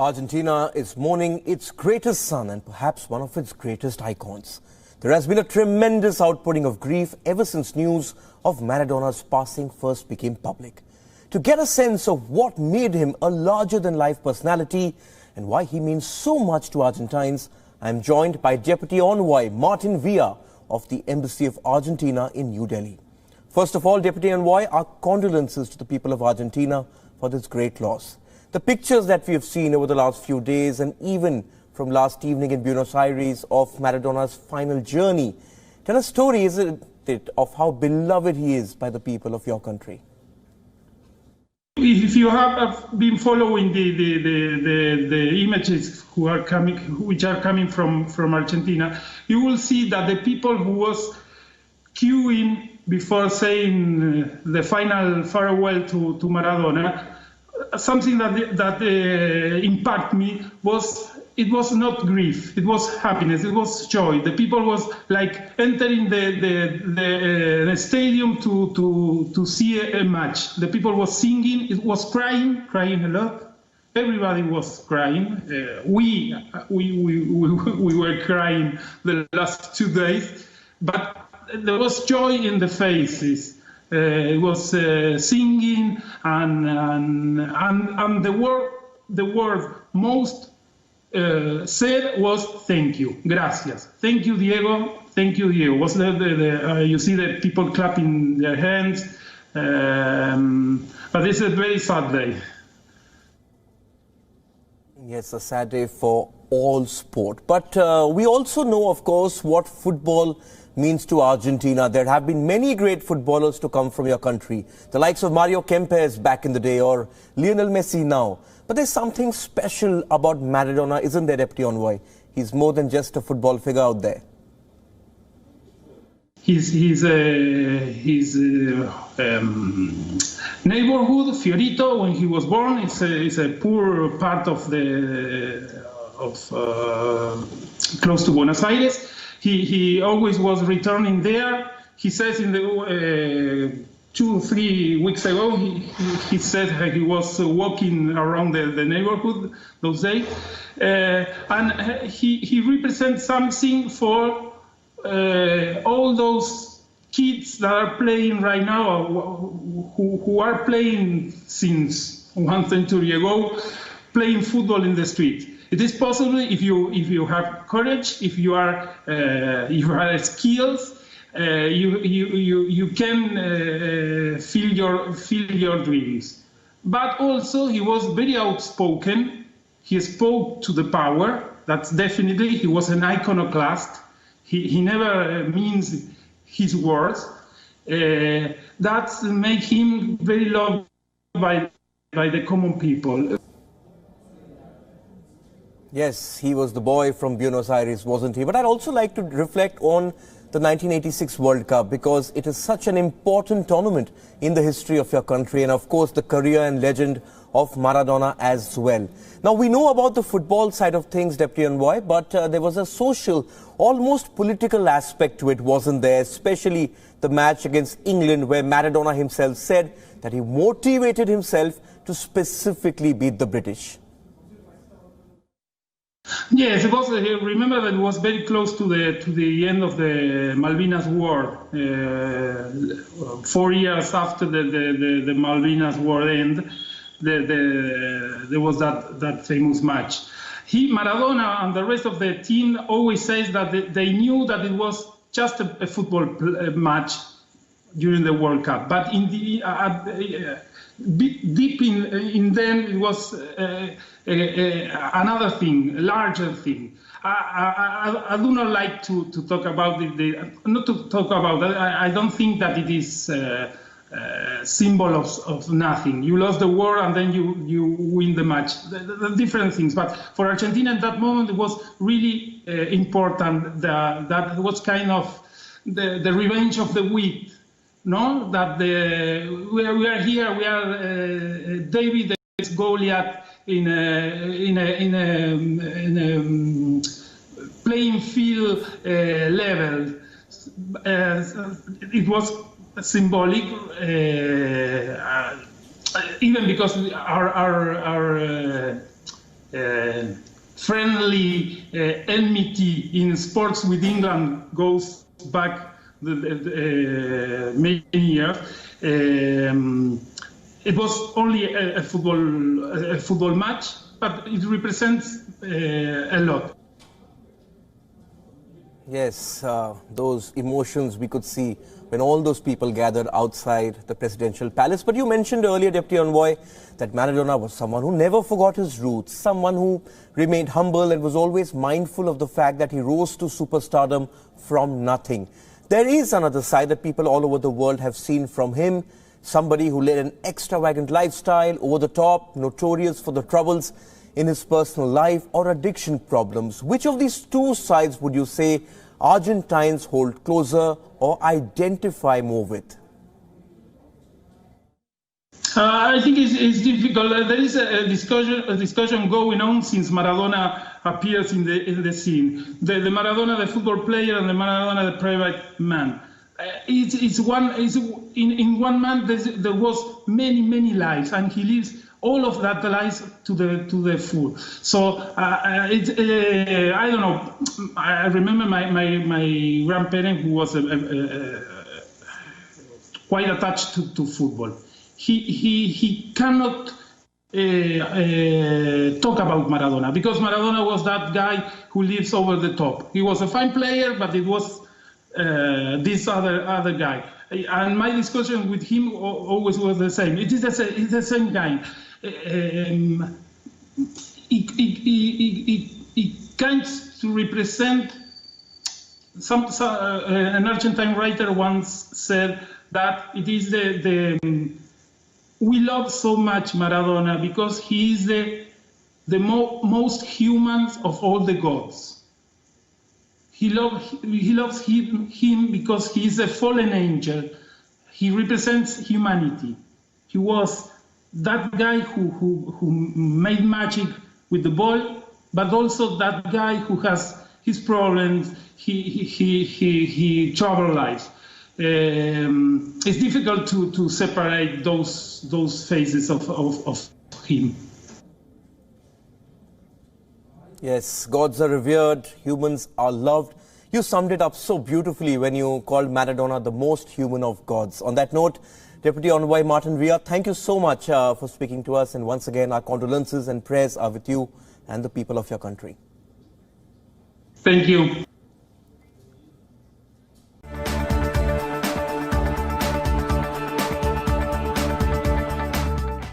Argentina is mourning its greatest son and perhaps one of its greatest icons. There has been a tremendous outpouring of grief ever since news of Maradona's passing first became public. To get a sense of what made him a larger-than-life personality and why he means so much to Argentines, I am joined by Deputy Envoy Martin Via of the Embassy of Argentina in New Delhi. First of all, Deputy Envoy, our condolences to the people of Argentina for this great loss. The pictures that we have seen over the last few days and even from last evening in Buenos Aires of Maradona's final journey tell a story, isn't it, of how beloved he is by the people of your country. If you have been following the images which are coming from Argentina, you will see that the people who was queuing before saying the final farewell to Maradona, something that impacted me was it was not grief, it was happiness, it was joy. The people was like entering the stadium to see a match. The people was singing, it was crying a lot. Everybody was crying. We were crying the last 2 days, but there was joy in the faces. It was singing, and the word most said was thank you, gracias, thank you Diego, thank you Diego. Was you see the people clapping their hands, but it's a very sad day. Yes, a sad day for all sport. But we also know, of course, what football means to Argentina. There have been many great footballers to come from your country. The likes of Mario Kempes back in the day or Lionel Messi now. But there's something special about Maradona, isn't there, Deputy Envoy? He's more than just a football figure out there. His neighborhood, Fiorito, when he was born, is a poor part of close to Buenos Aires. He always was returning there. He says in the 2 or 3 weeks ago, he said he was walking around the neighborhood those days, and he represents something for all those kids that are playing right now, who are playing since 1 century ago, playing football in the street. It is possible if you have courage, if you have skills, you can feel your dreams. But also he was very outspoken. He spoke to the power. That's definitely, he was an iconoclast. He never means his words. That makes him very loved by the common people. Yes, he was the boy from Buenos Aires, wasn't he? But I'd also like to reflect on the 1986 World Cup because it is such an important tournament in the history of your country and, of course, the career and legend of Maradona as well. Now, we know about the football side of things, Deputy Envoy, but there was a social, almost political aspect to it, wasn't there? Especially the match against England where Maradona himself said that he motivated himself to specifically beat the British. Yes, it was. Remember that it was very close to the end of the Malvinas War. 4 years after the Malvinas War end, there was that famous match. Maradona and the rest of the team always says that they knew that it was just a football match during the World Cup, but in the deep in them it was another thing, a larger thing. I do not like to talk about not to talk about that. I don't think that it is a symbol of nothing. You lost the war and then you win the match. The different things. But for Argentina at that moment it was really important. That was kind of the revenge of the weak. No, that we are here. We are David against Goliath in a playing field level. It was symbolic, even because our friendly enmity in sports with England goes back many years. It was only a football match, but it represents a lot. Yes, those emotions we could see when all those people gathered outside the presidential palace. But you mentioned earlier, Deputy Envoy, that Maradona was someone who never forgot his roots, someone who remained humble and was always mindful of the fact that he rose to superstardom from nothing. There is another side that people all over the world have seen from him, somebody who led an extravagant lifestyle, over the top, notorious for the troubles in his personal life or addiction problems. Which of these two sides would you say Argentines hold closer or identify more with? I think it's difficult. There is a discussion going on since Maradona appears in the scene. The Maradona, the football player, and the Maradona, the private man. In one man there was many lives, and he lives all of that lives to the full. So I don't know. I remember my grandparent, who was quite attached to football. He cannot talk about Maradona, because Maradona was that guy who lives over the top. He was a fine player, but it was this other guy. And my discussion with him always was the same. It's the same kind. It comes to represent an Argentine writer once said that it is we love so much Maradona because he is the most human of all the gods. He loves him because he is a fallen angel. He represents humanity. He was that guy who made magic with the ball, but also that guy who has his problems. He traveled life. It's difficult to separate those phases of him. Yes, gods are revered, humans are loved. You summed it up so beautifully when you called Maradona the most human of gods. On that note, Deputy Envoy Martin Via, thank you so much for speaking to us. And once again, our condolences and prayers are with you and the people of your country. Thank you.